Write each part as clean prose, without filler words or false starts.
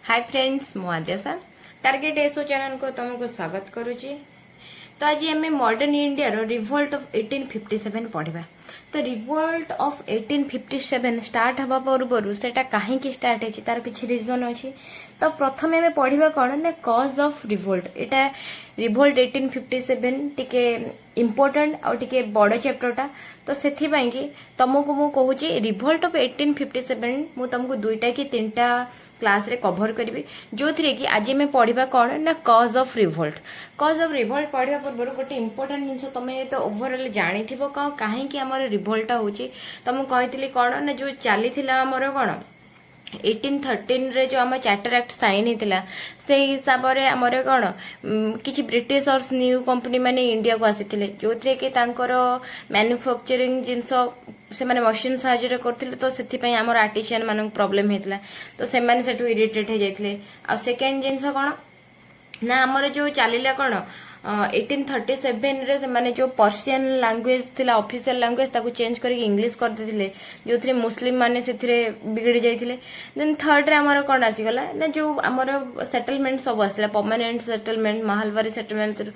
Hi friends मु Adyasha target SO channel को तुमको स्वागत करुच्ची। तो आज आम मॉडर्न इंडिया रिवोल्ट ऑफ 1857 पढ़ा। तो रिवोल्ट ऑफ 1857 स्टार्ट हवा पूर्व से कहीं स्टार्ट है तार किसी रीजन अच्छी। तो प्रथम आम पढ़ा कौन ना cause of revolt. Etah revolt 1857 टिके इम्पोर्टेंट और टिके बड़ चैप्टरटा। तो से तुमको मु कहूँ रिवोल्ट ऑफ 1857 मु तुमको दुईटा कि तीनटा क्लास रे कवर करी जो थी कि आज मैं पढ़ा कौन ना cause of revolt. Cause of revolt पढ़ा पूर्व गोटे इंपोर्टेंट जिन तुम तो ओवरऑल जानी कहीं आम रिवोल्ट होची। तो मुझे कही कौन ना जो चली आमर कौन 1813 रे जो आम चार्टर एक्ट साइन होता से हिसाब से आमर कौन किसी ब्रिटिश और न्यू कंपनी माने इंडिया को आसी जो थे कि मैन्युफैक्चरिंग जिनस से माने मशीन साहाय्य करथिले। तो से आमर आर्टिशियन मान प्रॉब्लम होता तो से इरिटेट हो जाते। आ सेकेंड जिनस कौन ना आमर जो चलिला कौन 1837 रे से माने जो पर्सियन लैंग्वेज थिला ऑफिशियल लैंग्वेज ताको चेंज करके इंग्लिश कर देथिले जो थरे मुस्लिम माने से थरे बिगड़ी जाइथिले। देन थर्ड रे हमर कोन आसी गला ना जो हमर सेटलमेंट सब आसला परमानेंट सेटलमेंट महालवारी सेटलमेंट।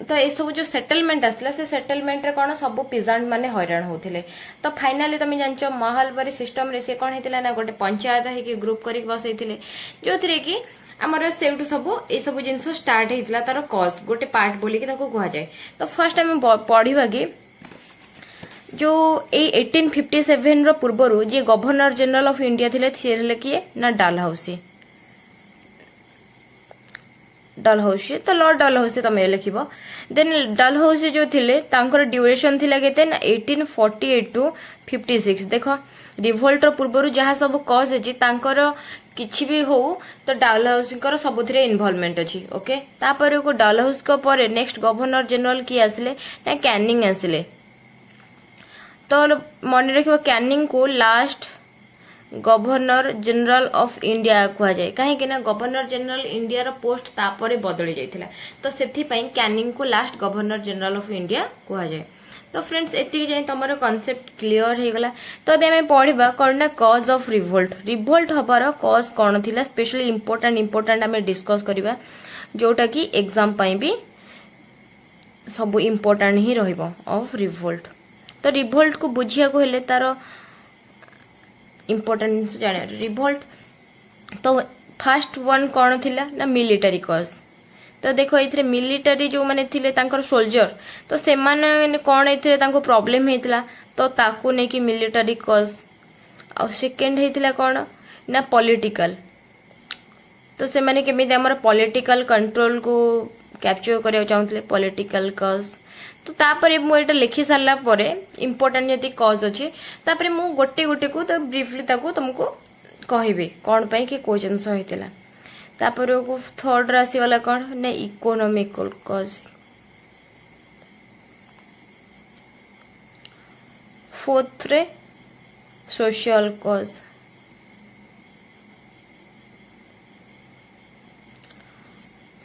तो ये सब जो सेटलमेंट आसला से सेटलमेंट रे कोन सब पिजेंट माने हैरान होथिले। तो फाइनली तुम जानचो महालवारी सिस्टम रे से कोन हेतिला ना गोटे पंचायत है कि ग्रुप करके बसैथिले जो थरे कि आमर से सब ये सब जिन स्टार्ट होता तार कज गोटे पार्ट बोलिकी कह जाए। तो फर्स्ट आम पढ़ा कि जो 1857 रो पूर्वर जी गवर्नर जनरल ऑफ इंडिया थिले सी किए ना डलहौसी। तो लॉर्ड डलहौसी तुम लिख। देन डलहौसी जो थिले तांकर ड्यूरेशन थिला केते ना 1848 टू 56। देखो रिवोल्ट रो पूर्वर जहाँ सब कज अछि तांकर किछि भी हो तो डलहौसी सबुथिरे इन्वॉल्वमेंट अछि। ओके तापर को डलहौसी को परे नेक्स्ट गवर्नर जनरल की आसिले ना कैनिंग आसिले। तो मन रखिबो कैनिंग को last governor general of India कह जाए कहीं ना गवर्नर जनरल इंडिया रो पोस्ट तापरे बदली जाइथिला। तो सेथि पई कैनिंग को last governor general of India कह जाए। तो फ्रेंड्स एति जाए तुम कॉन्सेप्ट क्लियर हो गला। तो अबे हमें पढ़ा कौन ना कॉज ऑफ रिवोल्ट। रिवोल्ट हबार कॉज कौन थिला स्पेशली इंपोर्टेंट हमें डिस्कस करबा जोटा कि एग्जाम पई भी सब इंपोर्टेंट ही रहिबो ऑफ रिवोल्ट। तो रिवोल्ट को बुझिया को हेले तार इंपोर्टेंस जाने रिवोल्ट। तो फर्स्ट वन कौन थिला ना मिलिटरी कॉज। तो देखो ये मिलिटरी जो माने थिले तांकर सोल्जर तो से माने कौन एथिरे तांको प्रॉब्लम हेतिला तो ताकू नै कि मिलिटरी कॉज। और सेकंड हेतिला कौन ना पॉलिटिकल। तो से माने केमिति हमर पॉलिटिकल कंट्रोल को कैप्चर करिया चाहूतले पॉलिटिकल कॉज। तो तापर मु एटा लिखि सारला परे इंपोर्टेंट यदि कॉज अछि तापर मु गोटे गोटे को तो ब्रीफली ताको तुमको कहबे कौन पई कि को जिंस हेतिला। तापर को थर्ड राशि वाला कौन ना इकोनॉमिकल कॉज। फोर्थ रे सोशल कॉज।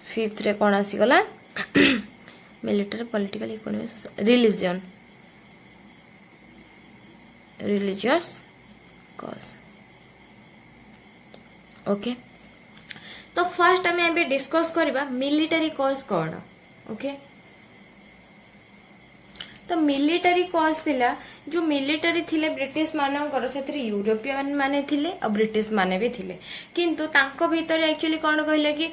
फिफ्थ रे कौन आसी गला military political economic religion religious cause. Okay तो फर्स्ट आम अभी डिस्कस करबा मिलिटरी कॉज कौन। ओके तो मिलिटरी कॉज थिला जो मिलिटरी थिले ब्रिटिश मानकर से यूरोपियन माने थिले और ब्रिटिश माने भी थिले किंतु तांको भीतर एक्चुअली कौन कहले कि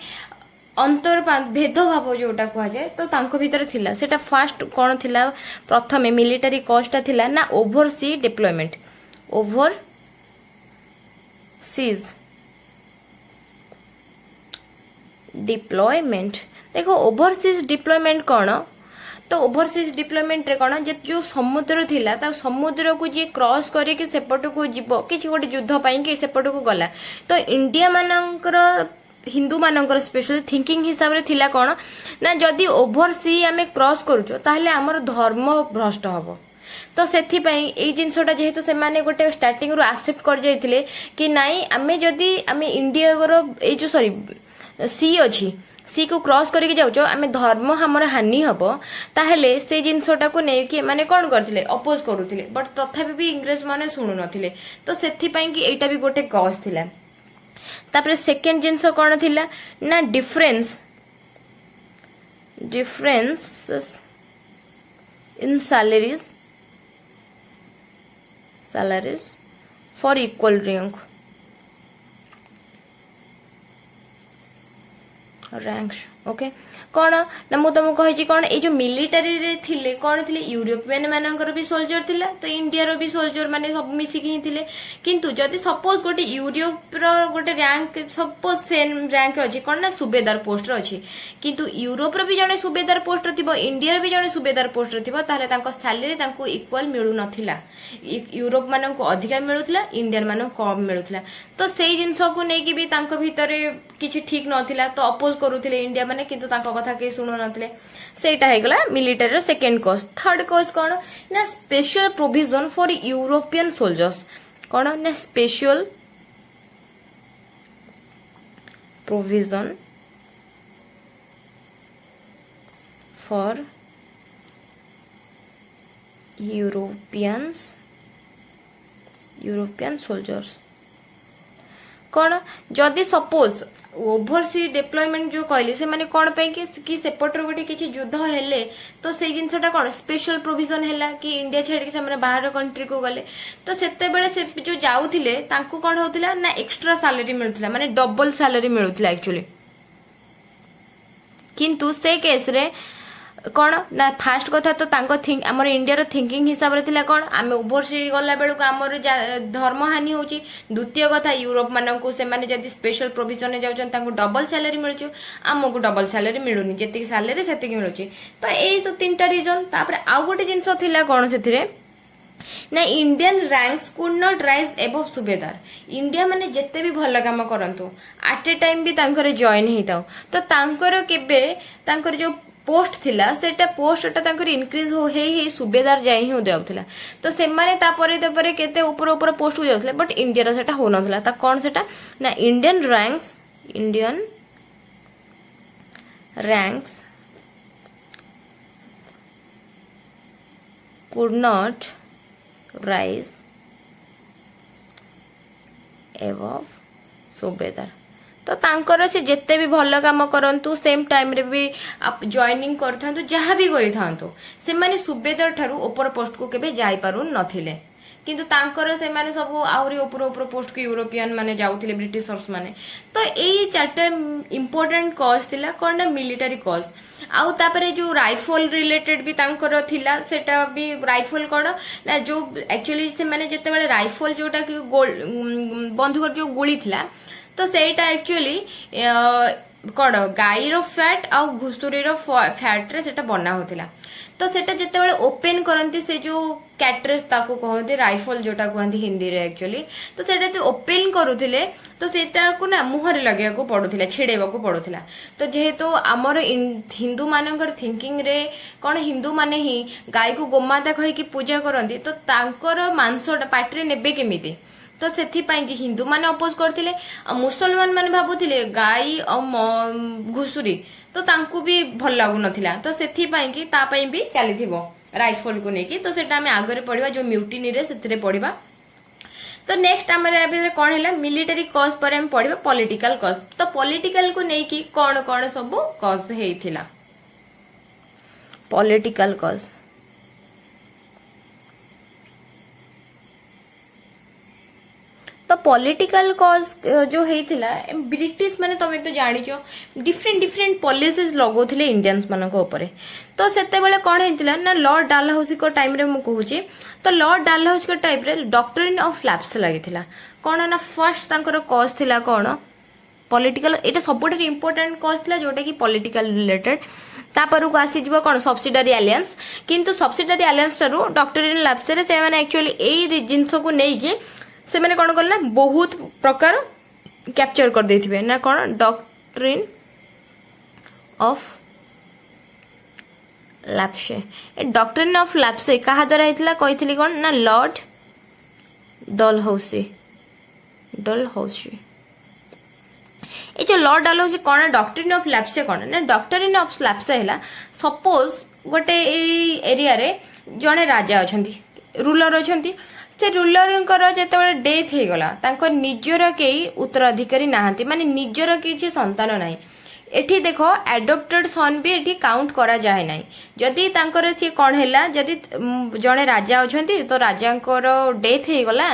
अंतर भेदभाव जोटा कह जाए तो तांको भीतर थिला सेटा फर्स्ट कौन थिला प्रथमे मिलिटरी कॉजटा थिला ना overseas deployment overseas deployment. देखो ओवरसीज डिप्लॉयमेंट कौन तो ओवरसीज डिप्लॉयमेंट रे कौन जो समुद्र थिला ता समुद्र को जी क्रॉस करके सेपट को जीव किसी गोटे युद्ध पाई कि सेपट को गला। तो इंडिया मानकर हिंदू मानकर स्पेशली थिंकिंग हिसाब रे थिला कौन ना जदि ओवरसी आमे क्रॉस करूचो ताहले हमर धर्म भ्रष्ट हबो। तो सेथि पई एई जिंसटा जेहेतु से माने गोटे स्टार्टिंग रो एक्सेप्ट कर जाइथिले कि नाही आमे जदि आमे इंडिया रो ए जो सॉरी सी अच्छी सी को क्रॉस करके जाऊँ आम धर्म हमर हानि हम ताहले से जिनसटा को लेकिन माने कौन करथिले अपोज करुथिले बट तथापि भी इंग्रेज माने शुणु नथिले। तो सेथि पई कि एटा भी गोटे कॉज थिला। तापर सेकेंड जिनस कौन थिला ना difference in salaries for equal ranks okay कौन ना मु तुमको कही कौन ये जो मिलिटारी रे थिले कौन थिले यूरोपियन मानकर भी सोल्जर थिला तो इंडिया रो भी सोल्जर माने सब मिसिक ही थिले किंतु जदि सपोज गोटे यूरोप रो गोटे रैंक सपोज सेम रैंक अछि कौन ना सुबेदार पोस्ट रो अछि किंतु यूरोप रो भी जने सुबेदार पोस्ट रो थिबो इंडिया रो भी जने सुबेदार पोस्ट रो थिबो ताले तांको सैलरी तांको इक्वल मिलु नथिला यूरोप मानन को अधिका मिलुथिला इंडियन मानन कम मिलुथिला तो सेही जिंस को नै कि भी तांको भितरे किछि ठीक नथिला तो अपोज करूथिले इंडिया माने किंतु तांको कथा के सुनु नथिले सेटा हेगला मिलिटरी रो सेकंड कॉज थर्ड कॉज कोन ना special provision for European soldiers कोन ना special provision for European soldiers कौन जदि सपोज ओभरसी डिप्लॉयमेंट जो कहली से माने कौन पे कि सेपटर गोटे किसी युद्ध हेले तो से जिनसटा कौन स्पेशल प्रोविजन हैला कि इंडिया छाड़ के से बाहर कंट्री को गले तो सेते बेले से जो जाउथिले तांको कौन होतिला ना एक्स्ट्रा सैलरी मिलुथिला माने डबल सैलरी मिलुथिला एक्चुअली किंतु से केस रे कौन ना फास्ट कथा तो तांको थिंक हमर इंडिया रो थिंकिंग हिसाब रे थिला कौन आमे ओभरसी गला बेलु को हमर धर्म हानि होची द्वितीय कथा यूरोप मानन को से माने जदी स्पेशल प्रोविजन जाउचन तांको डबल सैलरी मिलुची हमको डबल सैलरी मिलुनी जेतिक सैलरी सेतिक मिलुची तो एई सब तीनटा रीजन तापर आ गोटे जिंस थिला कौन सेथिरे ना Indian ranks could not rise above Subedar India माने जेते भी भल काम करंतु एट ए टाइम भी तांकर जॉइन हेताओ तो तांकर केबे तांकर जो पोस्ट थिला सेटा पोस्टटा तांकर इनक्रीज हो हे सुबेदार जाय ही देउथिला तो से माने तापरे तापरे केते ऊपर ऊपर पोस्ट हो जाउथिला बट इंडिया रा सेटा हो नथिला ता कोन सेटा ना Indian ranks could not rise above सुबेदार तो तांकर से जेते भी भल काम करंतु सेम टाइम रे भी आप जॉइनिंग करथांतु जहां भी करिथांतु से माने सुबेदार ठारू ऊपर पोस्ट को केबे जाई पारु नथिले किंतु तांकर से माने सब आउरी ऊपर ऊपर पोस्ट को यूरोपियन माने जाउथिले ब्रिटिशर्स माने तो एई चारटा इंपोर्टेंट कॉज थिला कोन मिलिटरी कॉज आउ तापरे जो राइफल रिलेटेड भी तांकर थिला सेटा भी राइफल कोन ना जो एक्चुअली से माने जते बेले राइफल जोटा कि बंदूक जो गोली थिला तो सेटा एक्चुअली कौन गाई रो फैट आ घुसुरी रो फैट रे सेटा बना होतिला तो सेटा जते बेले ओपन करंती से जो कैटरेस ताको कहते राइफल जोटा कहते हिंदी रे एक्चुअली तो सेटा तो ओपन करूथिले तो सेटा को ना मुहर लगे को पड़ुथिला छेड़ेबा को पड़ुथिला तो जेहेतु हमर हिंदू मानकर थिंकिंग रे कौन हिंदू माने ही गाय को गोमाता कहि की पूजा करंती तो तांकर मांसटा पाटरे नेबे केमिति तो सेथि पाई कि हिंदू माने अपोज करथिले मुसलमान माने भाबुथिले गाई और घुसुरी तो तांकु भी भल लागु नथिला तो सेथि पाई कि ता पाई भी चलीथिबो राइफल को नेकी तो सेटा हमें आगरे पढ़िबा जो म्यूटिनी रे सेथिरे पढ़िबा तो नेक्स्ट हमर एबे कोन हैला मिलिटरी कॉज पर हम पढ़िबा पॉलिटिकल कॉज तो पॉलिटिकल को नेकी कोन कोन सब कॉज हेइथिला पॉलिटिकल कॉज तो पॉलिटिकल कॉज जो हेइथिला ब्रिटिश माने तमे तो जानिचो डिफरेंट पॉलिसीज लगोथिले इंडियंस मानको ऊपर तो सेते बेले कोन हेइथिला ना लॉर्ड डालहाउसी को टाइम रे मु कहूची तो लॉर्ड डालहाउसी को टाइप रे डॉक्ट्रिन ऑफ लैप्स लागिथिला कोन ना फर्स्ट तांकर कॉज थिला कोन पॉलिटिकल एटा सबोटे इंपोर्टेंट कॉज थिला जोटा कि पॉलिटिकल रिलेटेड तापर को आसी जीव कोन सब्सिडरी अलायंस किंतु सब्सिडरी अलायंस रो डॉक्ट्रिन लैप्स रे से माने एक्चुअली एई जिंस को नै कि से मैंने कौन कल ना बहुत प्रकार कैप्चर कर देथिबे ना कौन डॉक्ट्रिन ऑफ लैप्से ए डॉक्ट्रिन ऑफ लैप्से कहा द्वारा हेतला कहितली कौन ना लॉर्ड डलहौसी ए जो लॉर्ड डलहौसी कौन डॉक्ट्रिन ऑफ लैप्से कौन ना डॉक्ट्रिन ऑफ लैप्से हैला सपोज गोटे एरिया रे जने राजा अछंती रूलर अछंती से रूलरଙ୍କର ଯେତେବେଳେ ଡେଥ୍ ହେଇଗଲା ତାଙ୍କ ନିଜର କେହି ଉତ୍ତରାଧିକାରୀ ନାହାନ୍ତି, ମାନେ ନିଜର କିଛି ସନ୍ତାନ ନାହିଁ। ଏଠି ଦେଖ ଆଡପ୍ଟେଡ୍ ସନ୍ ବି ଏଠି କାଉଣ୍ଟ କରାଯାଏ ନାହିଁ। ଯଦି ତାଙ୍କର ସିଏ କ'ଣ ହେଲା, ଯଦି ଜଣେ ରାଜା ଅଛନ୍ତି ତ ରାଜାଙ୍କର ଡେଥ୍ ହେଇଗଲା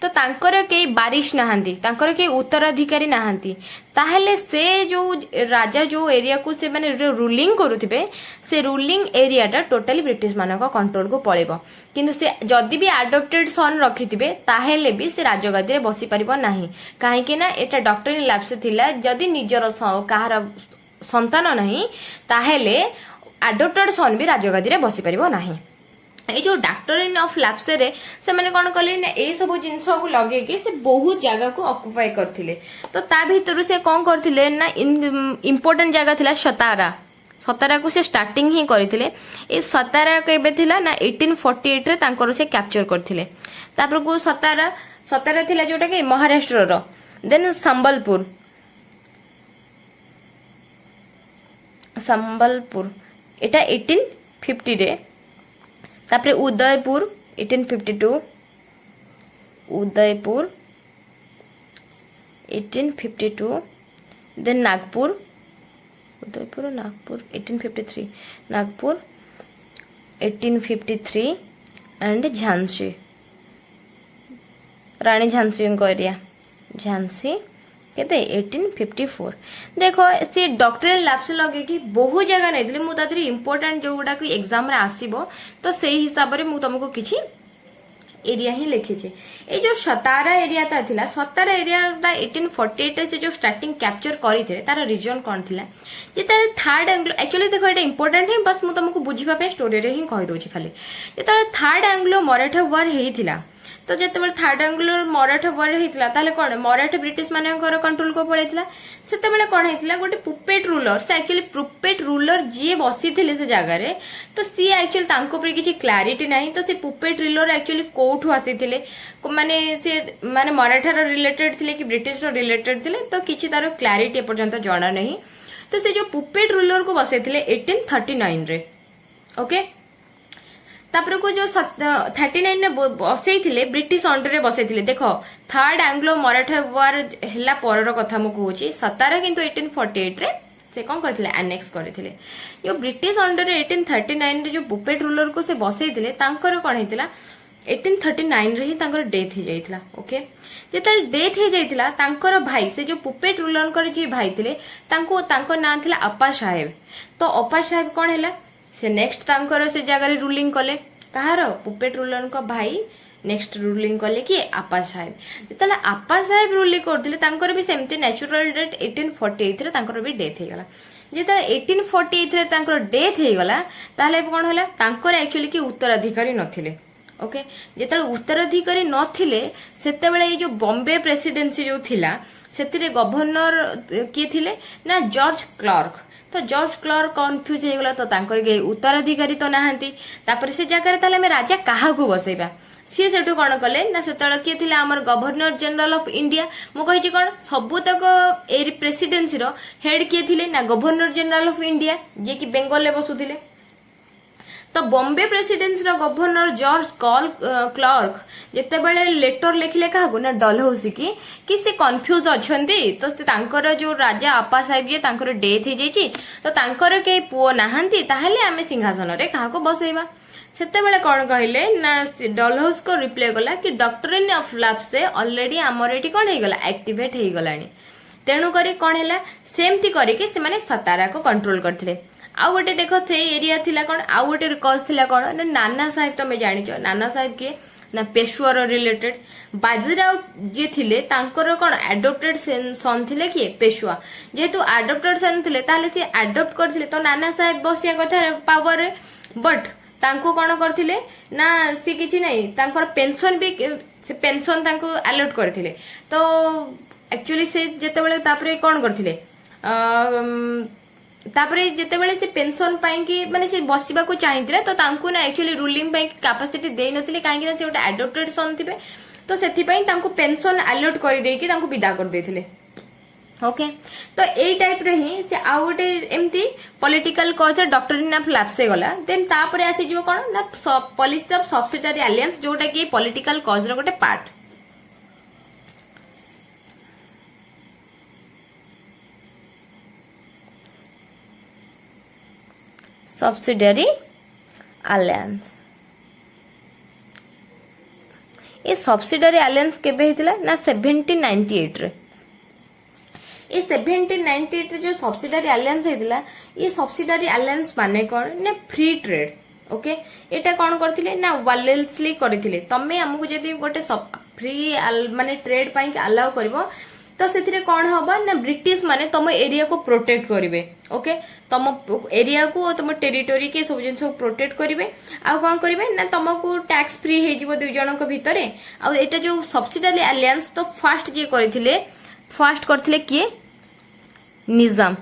ତ ତାଙ୍କର କେହି ବାରିଶ ନାହାନ୍ତି, ତାଙ୍କର କେହି ଉତ୍ତରାଧିକାରୀ ନାହାନ୍ତି, ତାହେଲେ ସେ ଯୋଉ ରାଜା ଯୋଉ ଏରିଆକୁ ସେମାନେ ରୁଲିଂ କରୁଥିବେ ସେ ରୁଲିଂ ଏରିଆଟା ଟୋଟାଲି ବ୍ରିଟିଶ ମାନଙ୍କ କଣ୍ଟ୍ରୋଲକୁ ପଳେଇବ। କିନ୍ତୁ ସେ ଯଦି ବି ଆଡପ୍ଟେଡ୍ ସନ୍ ରଖିଥିବେ ତାହେଲେ ବି ସେ ରାଜଗାଦିରେ ବସି ପାରିବ ନାହିଁ, କାହିଁକି ନା ଏଟା ଡକ୍ଟରିନ୍ ଲାପ୍ସ ଥିଲା। ଯଦି ନିଜର କାହାର ସନ୍ତାନ ନାହିଁ ତାହେଲେ ଆଡପ୍ଟେଡ୍ ସନ୍ ବି ରାଜଗାଦିରେ ବସି ପାରିବ ନାହିଁ। এই যে ডাক্ଟরিন অফ লাপ্সরে সেমানে কোন কলে না এই সব জিনিসকু লগেকি সে বহুত জায়গাকু অকুপাই করथिले। তো তা ভিতরু সে কোন করथिले না ইম্পর্টেন্ট জায়গা থিলা সতারা। সতারাকু সে স্টার্টিং হি কৰিथिले। এই সতারা কেবে থিলা না 1848 রে তাঙ্কর সে ক্যাপচার করथिले। তারপর কো সতারা থিলা जोटा कि महाराष्ट्र रो। देन संबलपुर এটা 1850 रे। तापरे उदयपुर 1852, उदयपुर 1852, देन नागपुर, उदयपुर नागपुर 1853, नागपुर 1853 एंड झांसी, रानी झांसी को एरिया झांसी केते 1854। देखो सी डॉक्टरल लैप्स लगे कि बहुत जगह नहीं मु ताथरी इंपोर्टेंट जो गुडा एग्जाम रे आसीबो तो सेही हिसाब रे मु तुमको किछि एरिया ही लिखी छे। ए जो सतारा एरिया ता थिला, सतारा एरिया ता 1848 से जो स्टार्टिंग कैप्चर करी थे तार रीजन कोन थिला जेता थर्ड एंग्लो। एक्चुअली देखो एटा इंपोर्टेंट है, बस मु तुमको बुझिबा पे स्टोरी रे ही कहि दोछि खाली। जेता थर्ड एंग्लो मराठा वार हेई थिला तो जेते थर्ड एंग्लो मराठा वार हेइतला ताले कोन मराठा ब्रिटिश मानकर कंट्रोल को पळेतला। सेते बेले कोन हेइतला गोटे पुपेट रूलर, से एक्चुअली पुपेट रूलर जे बसी थिले से जगह रे तो सी एक्चुअली तांको पर किछि क्लैरिटी नाही। तो से पुपेट रूलर एक्चुअली कोठु आसीथिले, माने से माने मराठा रो रिलेटेड थिले कि ब्रिटिश रो रिलेटेड थिले तो किछि तारो क्लैरिटी पर्यंत जाना नहीं। तो से जो पुपेट रूलर को बसेथिले 1839 रे। ओके तापर को जो 39 ने बसई थिले ब्रिटिश अंडर रे बसई थिले। देखो थर्ड एंग्लो मराठा वार हला परर कथा मु कहूची। सतारा किंतु 1848 रे से कोन करथिले एनेक्स करथिले। यो ब्रिटिश अंडर रे 1839 रे जो पुपेट रूलर को से बसई थिले तांकर कोन हेतिला 1839 रे ही तांकर डेथ हो जाइथिला। ओके जेतल डेथ हो जाइथिला तांकर भाई से जो पुपेट रूलर कर जे भाई थिले तांको तांको नाम थिला अपा साहेब। तो अपा साहेब कोन हैला से नेक्स्ट तांकर से जगह रे रूलिंग कले। कहार पुपेट रूलर को भाई नेक्स्ट रूलिंग कले कि आपा साहेब। जेतले आपा साहेब रूलिंग करथिले तांकर भी सेमती नेचुरल डेथ 1848 रे तांकर भी डेथ हे गला। जेतले 1848 रे तांकर डेथ हे गला ताले कोन होला तांकर एक्चुअली कि उत्तराधिकारी नथिले। ओके जेतले उत्तराधिकारी नथिले सेते बेले ए जो बॉम्बे प्रेसिडेंसी जो थिला सेतिरे गवर्नर के थिले ना जॉर्ज क्लार्क। तो जॉर्ज क्लार्क कन्फ्यूज हो गला तो तांकर के उत्तराधिकारी तो नाहांती। तापर से जगह ताले में राजा काहा को बसैबा सी सेटू कोन कले ना सेतळ के थिले हमर गवर्नर जनरल ऑफ इंडिया। मु कहि छी कोन सबु तक ए प्रेसिडेंसी रो हेड के थिले ना गवर्नर जनरल ऑफ इंडिया जे कि बेंगल ले बसुथिले। तो बॉम्बे प्रेसिडेंसी रो गवर्नर जॉर्ज क्लार्क जेते बेले लेटर लिखले काहा ना डलहौसी कि से कंफ्यूज अछंती। तो तांकर जो राजा आपा साहेब जे तांकर डेथ हे जाईची तो तांकर के पुओ नाहांती ताहले आमे सिंहासन रे काहा को बसैबा। सेते बेले कोन कहिले ना डलहौस को रिप्लाई गला कि डॉक्टरिन ऑफ लैप्स से ऑलरेडी हमर एटी कोन हे गला एक्टिवेट हे गलानी। तेनु करी कोन हैला सेमती करी कि से माने सतारा को कंट्रोल करथिले। आउ गोटे देख थे एरिया थिला कोन आउ गोटे कज थिला कोन ना नाना साहेब तमे जानिचो। नाना साहेब के ना पेशवा रो रिलेटेड बाजीराव जे थिले तांकर कोन एडॉप्टेड सन थिले कि पेशवा। जेहेतु एडॉप्टेड सन थिले ताले से एडॉप्ट करथिले तो नाना साहेब बसिया कथा पावर रे। बट तांको कोन करथिले ना सी किछि नै तांकर पेंशन भी से पेंशन तांको अलॉट करथिले। तो एक्चुअली से जेतेबेले तापरे कोन करथिले तापरे जेतेबेले से पेंशन पाई कि माने से बसिबा को चाहिथिले तो तांको ना एक्चुअली रूलिंग पाई कैपेसिटी देई नथिले काहे कि से गोटे एडॉप्टेड सन थिबे। तो सेथि पई तांको पेंशन अलॉट करि देई कि तांको विदा कर देथिले। ओके तो एई टाइप रे ही से आ गोटे एमती political cause doctrine of lapse गला देन तापर आसी जीव कोन ना पॉलिसी ऑफ सब्सिडियरी अलायंस जोटा कि पॉलिटिकल कॉज रो गोटे पार्ट। सब्सिडियरी अलायंस ये सब्सिडियरी अलायंस केबे हितला ना 1798 रे। ये 1798 रे जो सब्सिडियरी अलायंस हितला ये सब्सिडियरी अलायंस माने कोन ना फ्री ट्रेड। ओके एटा कोन करथिले ना वालेल्सली करथिले तमे हमकु जदी गोटे फ्री माने ट्रेड पई अलाउ करबो तो से कौन हम ना ब्रिटिश माने तुम एरिया को प्रोटेक्ट करेंगे। ओके तुम एरिया को तुम टेरिटोरी के सब जिन प्रोटेक्ट करेंगे आ कौन करेंगे ना तुमको टैक्स फ्री हो दुई जन भितर। आटा जो सब्सिडियरी अलायंस तो फास्ट जे करथिले फास्ट करथिले किए निजाम।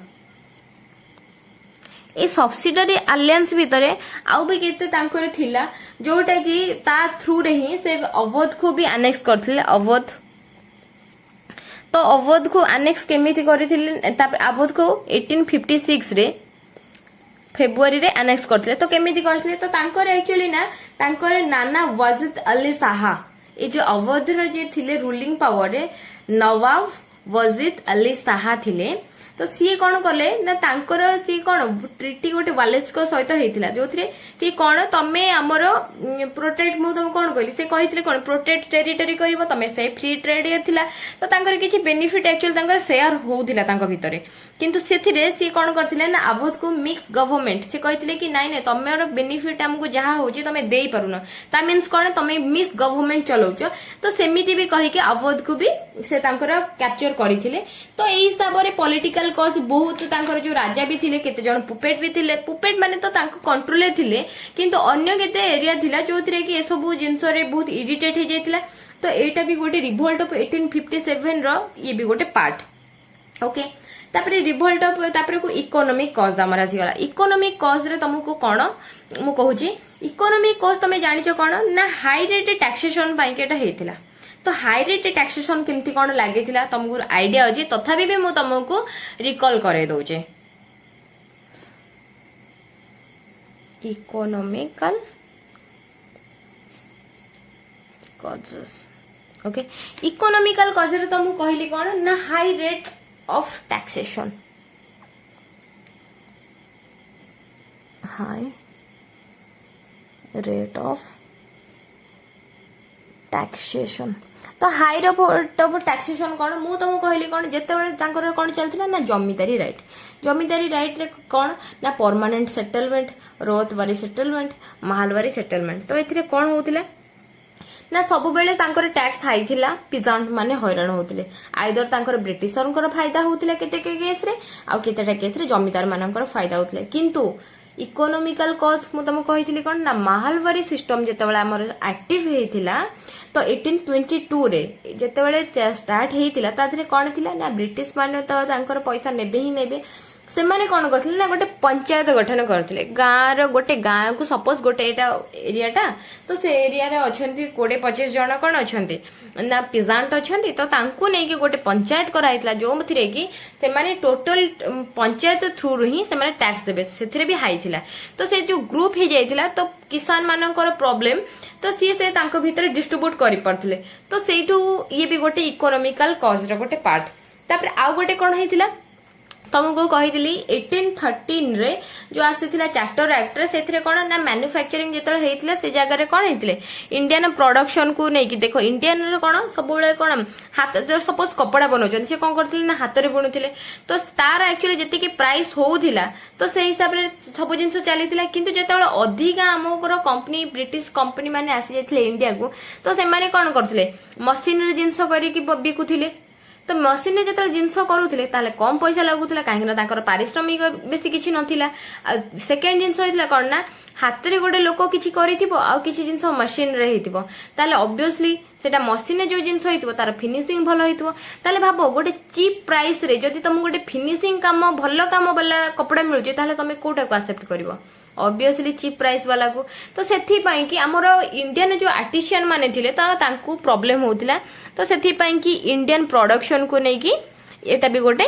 ए सब्सिडियरी अलायंस भितर आउ भी केते तांकर थिला जोटा कि ता थ्रू रे ही से अवध को भी अनेक्स करथिले। अवध तो अवध को अनेक्स केमिति करथिले अवध को 1856 रे फेब्रुआरी रे अनेक्स करथिले। तो केमिति करथिले तो तांकर एक्चुअली ना तांकर नाना वाजिद अली शाह ए जो अवध रो जे थिले रूलिंग पावर रे नवाब वाजिद अली शाह थिले। तो सी कौन कले ना तांकर सी कौन ट्रिटी गोटे वालेस को सहित होइतिला जो थरे कि कौन तमे हमर प्रोटेक्ट मु तुम कौन कहली से कहितले कौन प्रोटेक्ट टेरिटरी करबो तमे से फ्री ट्रेड थिला। तो तांकर किछि बेनिफिट एक्चुअली तांकर शेयर होउतिला तांकर भितरे किंतु सेथिरे सी कौन करथिले ना अवध को मिक्स गवर्नमेंट से कहितले कि नाइ नै तमेर बेनिफिट हमकु जहा होची तमे देई पारुनो ता मींस कौन तमे मिक्स गवर्नमेंट चलाउचो। तो सेमिति भी कहि कि अवध को भी से तांकर कैप्चर करिथिले। तो एई हिसाब रे पॉलिटिकल कॉज बहुत तांकर जो राजा भी थिले केते जण पुपेट भी थिले पुपेट माने तो तांको कंट्रोल रे थिले किंतु अन्य केते एरिया थिला जोथिरे कि ए सब जिंस रे बहुत इरिटेट हे जायतिला। तो एटा भी गोटे रिवोल्ट ऑफ 1857 रो ये भी गोटे पार्ट। ओके तापरे रिवोल्ट ऑफ तापरे को इकोनॉमिक कॉज हमर आसी गला। इकोनॉमिक कॉज रे तुमको कोन मु कहूची इकोनॉमिक कॉज तमे जानिचो कोन ना हाई रेट टैक्सेशन पई केटा हेतिला। तो हाई रेट टैक्सेशन केमती कौन लगे तुमको आइडिया अच्छी तथापि भी मुझे तुमको रिकॉल करे दौचे। Economical causes. Okay economical causes तुमको कहली कौन ना high rate of taxation high rate of taxation. तो हाई रेट ऑफ टैक्सेशन कौन मु तुमको कहली कौन जिते कौन चलता ना जमीदारी राइट रे कौन ना permanent settlement ryotwari settlement mahalwari settlement. तो ये कौन होतिला ना सब बेले तांकर टैक्स हाई थिला पिजांट माने हैरान होतिले आइदर तांकर ब्रिटिशरंकर फायदा होतिला केते केस रे आ केतेटा केस रे जमीदार मानकर फायदा होतिले। किंतु इकोनॉमिकल कॉज मु तुमको कहिथिली कोन ना महालवारी सिस्टम जेतेबेले हमर एक्टिव हेतिला तो 1822 रे जेतेबेले स्टार्ट हेतिला तादरे कोन थिला ना ब्रिटिश माने तो तांकर पैसा नेबे ही नेबे से माने कोन करथिले ना गोटे पंचायत गठन करथिले गाँ रो गोटे गाँ को सपोज गोटे एटा एरियाटा तो से एरिया रे अछंती 20-25 जण कोन अछंती ना पिजांट अछंती तो तांकू नै कि गोटे पंचायत कराइतला जो मथिरे कि से माने टोटल पंचायत थ्रू ही से माने टैक्स देबे सेथिरे भी हाई थिला। तो से जो ग्रुप हे जाइतिला तो किसान मानकर प्रॉब्लम तो सी से तांको भीतर डिस्ट्रीब्यूट करि पड़थिले। तो सेठू ये भी गोटे इकोनॉमिकल कॉज रो गोटे पार्ट। तापर आ गोटे कोन हेतिला तुमको कही 1813 रे जो आसीथिला चार्टर एक्ट रे सेथिरे कोन ना मैन्युफैक्चरिंग जेतले हेतिला से जगह रे कोन हेतिले इंडियन प्रोडक्शन को नै कि देखो इंडियन रे कोन सब बेले कोन हाथ जो सपोज कपड़ा बनोचन से कोन करथिले ना हाथ रे बुनुथिले तो तार एक्चुअली जति कि प्राइस होउथिला तो से हिसाब रे सब जिंस चलीथिला। किंतु जेतले अधिका हमकर कंपनी ब्रिटिश कंपनी माने आसी जायथिले इंडिया को तो से माने कोन करथिले मशीन रे जिंस करी कि बिकुथिले। तो मशीन रे जेतले जिंस करूथिले ताले कम पैसा लागुथिला काहे ना ताकर पारिश्रमिक बेसी किछि नथिला। सेकंड जिंस होइथिला कोन ना हाथ रे गोटे लोक किछि करिथिबो आ किछि जिंस मशीन रे हेतिबो ताले ऑब्वियसली सेटा मशीन रे जो जिंस होइथिबो तार फिनिशिंग भलो होइथिबो। ताले भाबो गोटे चीप प्राइस रे जदि तुम गोटे फिनिशिंग काम भलो काम वाला कपड़ा मिलुची ताले तुम कोटा को एक्सेप्ट करबो ऑब्वियसली चीप प्राइस वाला को। तो सेथि पई कि हमरो इंडियन जो आर्टिशियन माने थिले तो तांकू प्रॉब्लम होतिला। तो सेथि पई कि इंडियन प्रोडक्शन को नै कि एटा भी गोटे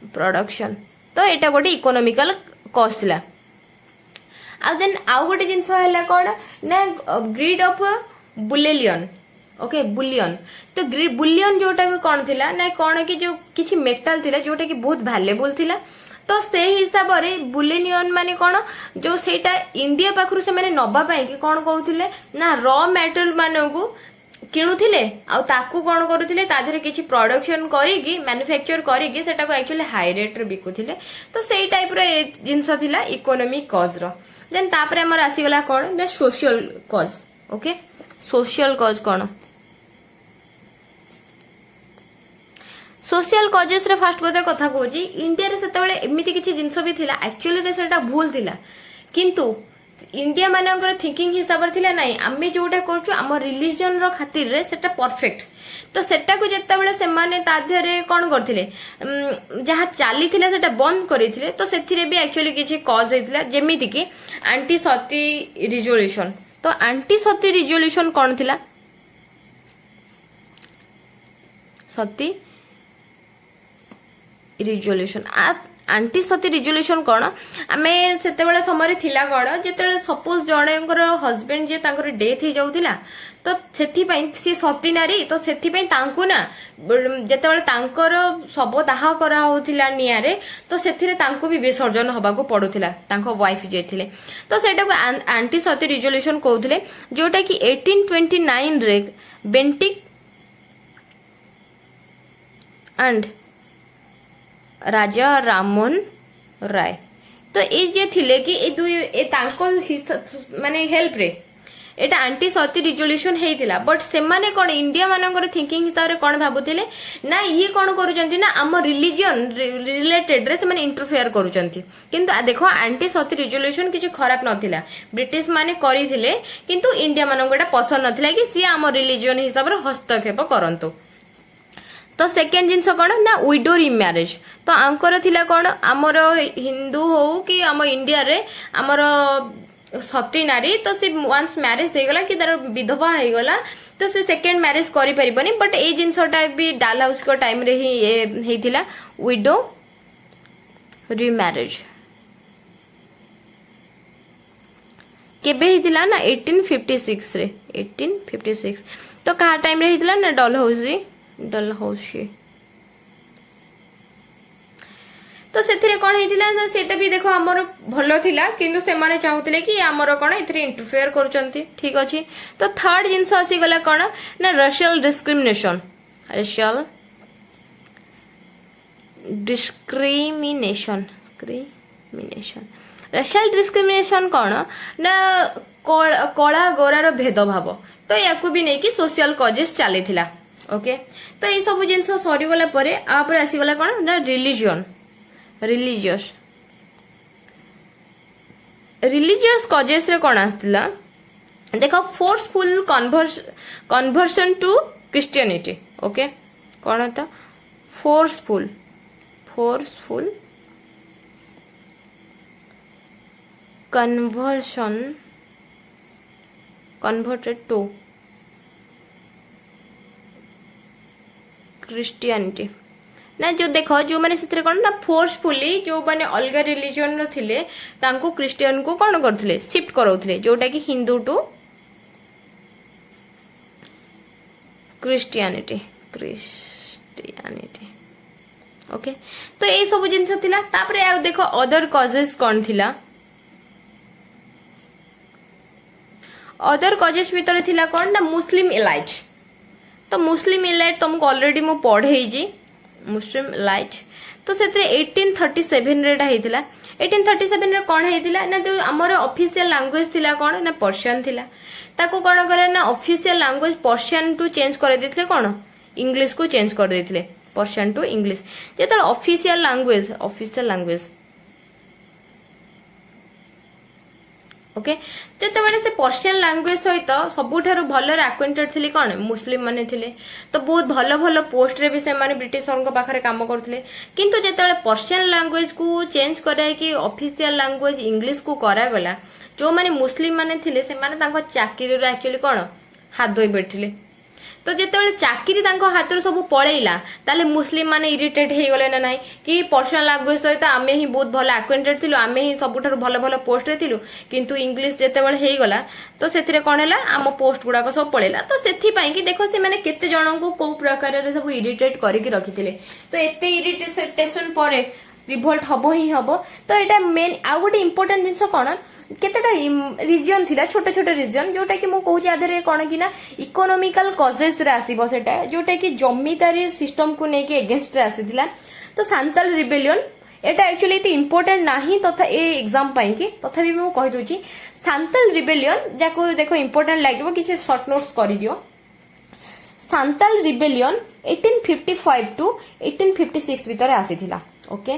प्रोडक्शन तो एटा गोटे इकोनॉमिकल कॉज थिला देन आउ गोटे जिनस है कौन ना greed of bullion okay bullion तो बुलियन जोटा कौन थिला ना कौन कि जो किसी मेटल थिला जोटा कि बहुत वैल्यूएबल थिला तो से हिसाब रे बुलियन माने कौन जो सेटा इंडिया पाखरु से माने नबा पाई कि कौन करूथिले ना रॉ मेटेरियल माने को किणुथिले आ ताकू कौन करूथिले ता धरे किछि प्रोडक्शन करिकि मैन्युफैक्चर करिकि सेटा को एक्चुअली हाई रेट रे बिकुथिले तो सेई टाइप रो जिंस थिला इकोनॉमिक कॉज रो देन तापरे हमर आसी गला कौन ना social cause okay social cause कौन सोशल कॉजेस रे फर्स्ट कथा कहूँ इंडिया रे सेतेबेले एमिति किछि जिंस भी थिला एक्चुअली रे सेटा भूल थिला किंतु इंडिया मानकर थिंकिंग हिसाब थिला नाही आमे जोटा करछु हम रिलीजन रो खातिर रे सेटा परफेक्ट तो सेटा को जेतेबेले से माने ताधरे कोन करथिले जहा चाली थिला सेटा बंद करिथिले तो सेथिरे भी एक्चुअली किछि कॉज हेतिला जेमिति कि एंटी सती रिजोल्यूशन तो एंटी सती रिजोल्यूशन कोन थिला सती रिजोल्यूशन आंटी सती रिजोल्यूशन कौन आमे सेतेबेले समय थिला कौन जेतेबेले सपोज जणेकर हस्बैंड जे तांकर डेथ हो जाउथिला तो सेथि पई सी सती नारी तो सेथि पई तांकू ना जेतेबेले तांकर सब दाह करा होथिला नियारे तो सेथिरे तांकू भी विसर्जन हबा को पडुथिला तांको वाइफ जे थिले तो सेटा को आंटी सती रिजोल्यूशन कहउथिले जोटा कि 1829 रे बेंटिक एंड राजा रामन राय तो ये जे थिले कि ए दुई ए तांको माने हेल्प रे एटा एंटी सती रिजोल्यूशन हेइतिला बट से माने कोन इंडिया मानकर थिंकिंग हिसाब रे कोन भाबुथिले ना ये कोन करूचंती ना हम रिलीजन रिलेटेड रे से माने इंटरफेयर करूचंती किंतु देखो एंटी सती रिजोल्यूशन किछ खराब नथिला ब्रिटिश माने करिथिले किंतु इंडिया मानकर पसंद नथिला कि सी हम रिलीजन हिसाब रे हस्तक्षेप करंतु तो सेकेंड जिनस कौन ना विडो रिमैरेज तो आंकर थिला कौन आमर हिंदू हो कि आम इंडिया रे आमर सती नारी तो सी वंस मैरिज हो गला कि तार विधवा हो गला तो से सेकेंड मैरिज करि परिबनी बट ए जिनसटा भी डाल हाउस को टाइम रे ही हेथिला विडो रिमैरेज केबे हेथिला ना 1856 रे 1856 तो कहा टाइम रे हेथिला ना डल हाउस रे डल हाउस तो सेथिरे कोन हेतिला ना सेटा भी देखो हमर भलो थिला किंतु से माने चाहुतले कि हमर कोन एथरे इंटरफेयर करूचंती ठीक अछि तो थर्ड जिंस आसी गला कोन ना रेशियल डिस्क्रिमिनेशन रेशियल डिस्क्रिमिनेशन कोन ना कला गोरार भेदभाव तो याकू भी नै कि सोशल कॉजेस चली थिला ओके तो ये सब जिनस सरी गला परे आपर आसी गला कोन ना रिलीजियस कॉजेस रे कोन आस्तिला देखो forceful conversion to Christianity okay कोन होता फोर्सफुल कन्वर्टेड टू क्रिश्चियनिटी ना जो देखो जो माने सितरे कोन ना फोर्सफुली जो माने अलगा रिलीजन रो थिले तांको क्रिश्चियन को कोन करथिले शिफ्ट करौथिले जोटा कि हिंदू टू क्रिश्चियनिटी ओके तो ए सब जिंस थिला तापरे आ देखो अदर कॉजेस कोन थिला अदर कॉजेस भीतर थिला कोन ना मुस्लिम एलाइट तो मुस्लिम इलाइट तुमको ऑलरेडी मु पढ़े जी मुस्लिम इलाइट तो से 1837 रे एटा हेतिला 1837 रे कोन हेतिला ना जो हमर ऑफिशियल लैंग्वेज थिला कोन ना पर्शियन थिला ताको कोन करे ना official language Persian to change कर देथिले कोन इंग्लिश को चेंज कर देथिले पर्शियन टू इंग्लिश जेतल ऑफिशियल लैंग्वेज ओके जेतेबेले से पर्शियन लैंग्वेज सहित सबुठारु भलर एक्वेंटेड थिले कोन मुस्लिम माने थिले तो बहुत भलो भलो पोस्ट रे भी से माने ब्रिटिशर को पाखरे काम करथिले किंतु जेतेबेले पर्शियन लैंग्वेज को चेंज कराय कि ऑफिशियल लैंग्वेज इंग्लिश को करा गला जो माने मुस्लिम माने थिले से माने तांको चाकरी रो एक्चुअली कोन हाथ धोई बैठिले तो जिते चाकरी हाथ सब पलैला ताले मुस्लिम माने इरिटेट हो गले ना नाई कि पर्सनाल लैंग्वेज सहित आमे ही बहुत भल आक्वेंटेड थिलु आमे ही सबुठारु भल भल पोस्ट रे थिलु किंतु इंग्लिश जेतेबेले हे गला तो सेथिरे कोन हैला आम पोस्ट गुडाक सब पलैला तो सेथि पई कि देखो से माने केते जणन को को प्रकार रे सब इरिटेट करिकि रखिथिले तो एते इरिटेशन परे रिभोल्ट हबो ही हबो तो एटा मेन आ गोटे इंपोर्टेंट जिंस कोन केतेटा रीजन थिला छोटे छोटे रीजन जोटा कि मु कहूची आधरे कोन कि ना इकोनॉमिकल कॉजेस रे आसीबो सेटा जोटा कि जमीदारी सिस्टम को नेकी एगेंस्ट रे आसीथिला तो सांताल रिबेलियन एटा एक्चुअली इते इंपोर्टेंट नाही तथा ए एग्जाम पई कि तथा भी मु कहि दोची सांताल रिबेलियन जाको देखो इंपोर्टेंट लागिबो किसी शॉर्ट नोट्स करि दियो सांताल रिबेलियन 1855 टू 1856 भीतर आसीथिला ओके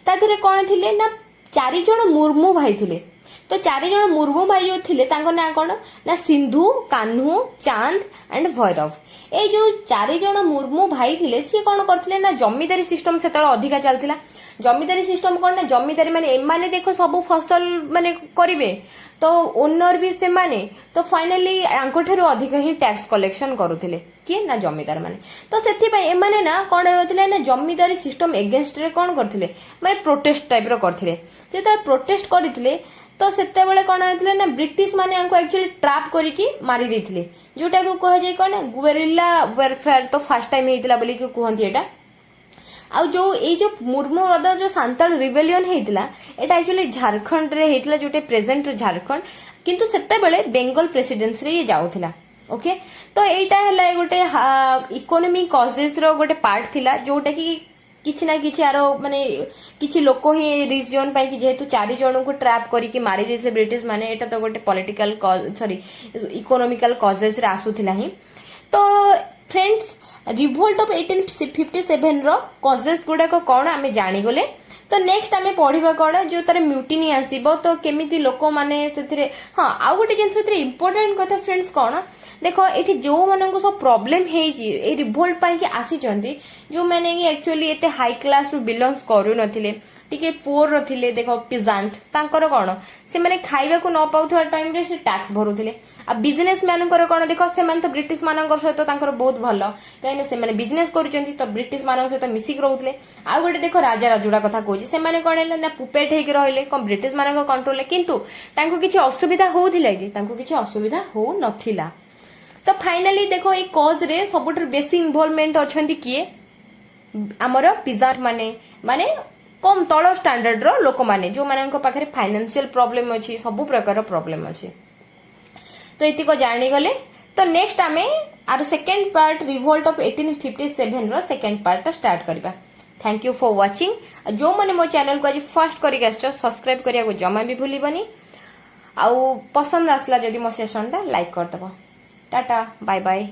ताथिरे कोन थिले ना चारि जण मुर्मू भाई थिले तो चारि जण मुर्मू भाई जो थिले तांको ना कोन ना सिंधु कान्हू चांद एंड भैरव ए जो चारि जण मुर्मू भाई थिले सी कोन करथिले ना जमीदारी सिस्टम सेतळ अधिका चलथिला जमीदारी सिस्टम कोन ना जमीदारी माने एमाने देखो सब फसल माने करिवे तो ओनर भी से माने तो फाइनली आंकोठारु अधिक ही टैक्स कलेक्शन करुथिले कि ना जमीदार माने तो सेथि पई एमाने ना कोन होथिले ना जमीदारी सिस्टम एगेंस्ट रे कोन करथिले माने प्रोटेस्ट टाइप रो करथिले जेता प्रोटेस्ट करिथिले तो सेते बेले कोन होथिले ना ब्रिटिश माने आंको एक्चुअली ट्रैप करिकि मारी देथिले जोटा को कह जाय कोन गुएरिल्ला वारफेयर तो फर्स्ट टाइम हेतिला बोली कि कहंती एटा आ जो मुर्मू रदर जो सांताल रिबेलियन हेतिला एटा एक्चुअली झारखंड रे हेतिला जोटे प्रेजेंट झारखंड किंतु सेते बेले बेंगल प्रेसिडेंसी रे जाउथिला ओके तो एटा हला गोटे इकोनॉमिक कॉजेस रो गोटे पार्ट थिला जोटा कि किछि ना किछि आरो माने किछि लोक ही रीजन पाई कि जेहेतु चारि जण को ट्रैप करिकि मारी देसे ब्रिटिश माने एटा तो गोटे पॉलिटिकल सॉरी इकोनॉमिकल कॉजेस रे आसुथिला ही तो फ्रेंड्स रिवोल्ट ऑफ 1857 रो कॉजेस गुडाक कोन आमे जानि गले तो नेक्स्ट आमे पढिबा कोन जो तारे म्यूटिनी आसीबो तो केमिति लोक माने सेथिरे हां आ गोटे जिंस सेथिरे इंपोर्टेंट कथा फ्रेंड्स कोन देखो एठी जो मानन को सब प्रॉब्लम हेजी ए रिवोल्ट पाई कि आसी जंती जो माने कि एक्चुअली एते हाई क्लास रु बिलोंग्स करू नथिले टिके पोर रथिले देखो पिजांट तांकर कोन से माने खाइबा को न पाउथवा टाइम रे से टैक्स भरुथिले आ बिजनेस मैन कर कोन देखो से मान तो ब्रिटिश मानकर सहित तांकर बहुत भलो काइने से माने बिजनेस करूचंती तो ब्रिटिश मानक सहित मिसिक रहउथले आ गोटे देखो राजा राजुडा कथा कहूची से माने कोन ना पुपेट हेक रहले कोन ब्रिटिश मानक कंट्रोल ले किंतु तांको किछि असुविधा होउथिला कि तांको किछि असुविधा हो नथिला तो फाइनली देखो ए कॉज रे सबुटर बेसी इन्वॉल्वमेंट अछंती किए हमर पिजांट माने माने कम तल स्टैंडर्ड रो लोक माने जो मानन को पाखरे फाइनेंशियल प्रॉब्लम अछि सब प्रकार प्रॉब्लम अछि तो इति को जानि गले तो नेक्स्ट आमे आर सेकंड पार्ट रिवोल्ट ऑफ 1857 रो सेकंड पार्ट स्टार्ट करबा थैंक यू फॉर वाचिंग जो माने मो चैनल को आज फर्स्ट करी आछो सब्सक्राइब करिया को जमा भी भूलिबनी आउ पसंद आसला जदी मो सेशन ता लाइक कर दबो टाटा बाय बाय।